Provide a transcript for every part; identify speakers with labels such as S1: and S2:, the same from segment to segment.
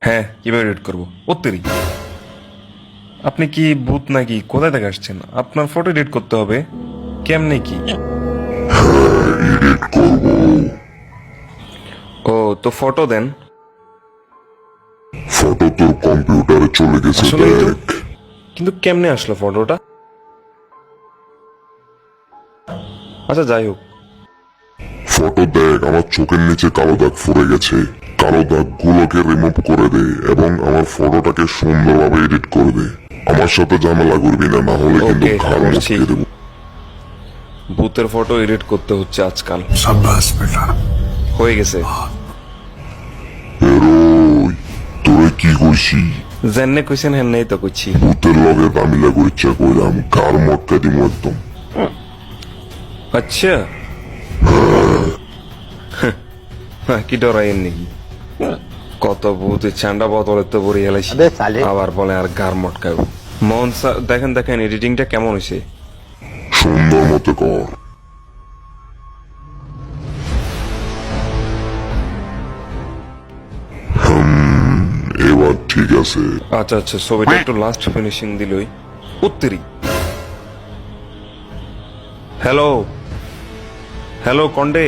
S1: হ্যাঁ, কিভাবে এডিট করবো? ওত্তেরি, আপনি কি ভূত নাকি? কোথায় থেকে আসছেন? আপনার ফটো এডিট করতে হবে। কেমনে কি? ও, তো ফটো দেন।
S2: ফটো তোর কম্পিউটারে চলে গেছে,
S1: আসলেই তো,
S2: দেখ।
S1: কিন্তু কেমনে আসলো ফটোটা? আচ্ছা, যাই হোক।
S2: ফটো দেখ, আমার চোখের নিচে কালো দাগ পড়ে গেছে। কালো দাগ গুলোকে রিমুভ করে দে এবং আমার ফটোটাকে সুন্দরভাবে এডিট করে দে। আমার সাথে ঝামেলা করবি না, না হলে কিন্তু
S1: ওকে,
S2: ঘাড়
S1: করছি।
S2: মটকে দেবো।
S1: ভূতের ফটো এডিট করতে হচ্ছে আজকাল।
S3: शाबाश बेटा।
S1: হয়ে গেছে।
S2: এরোই, তোরে কি কইছি?
S1: জেনে কইছেন হ্যাঁ, নেই তো কইছি।
S2: ভূতের লগে দামিলা করিচ্ছা কইলাম, ঘাড় মটকা দিমু একদম।
S1: আচ্ছা, হ্যাঁ, কি ডরাইন নাকি? কত ভূতে চান্ডা বদলে তো পড়ে এলাইছি, আবার বলে আর গার মটকাব। মোহন স্যার, দেখেন দেখেন এডিটিংটা কেমন হয়েছে।
S2: সুন্দর মতো কর। এবার ঠিক আছে।
S1: আচ্ছা আচ্ছা, ছবিটা একটু লাস্ট ফিনিশিং দিলই। উত্তরি। হ্যালো হ্যালো কন্ডে,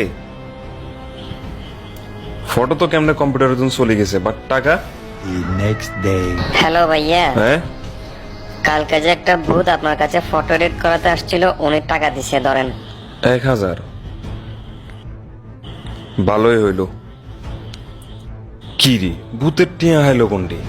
S1: ফটো তো কেমনে কম্পিউটারের জন্য চলে গেছে, বাট টাকা?
S4: হ্যালো ভাইয়া,
S1: হ্যাঁ,
S4: কালকে যে একটা ভূত আপনার কাছে ফটো এডিট করাতে আসছিল, উনি টাকা দিছে, ধরেন।
S1: 1000? ভালোই হইল। কি রে, ভূতের টিয়া হাইলো কোনটি?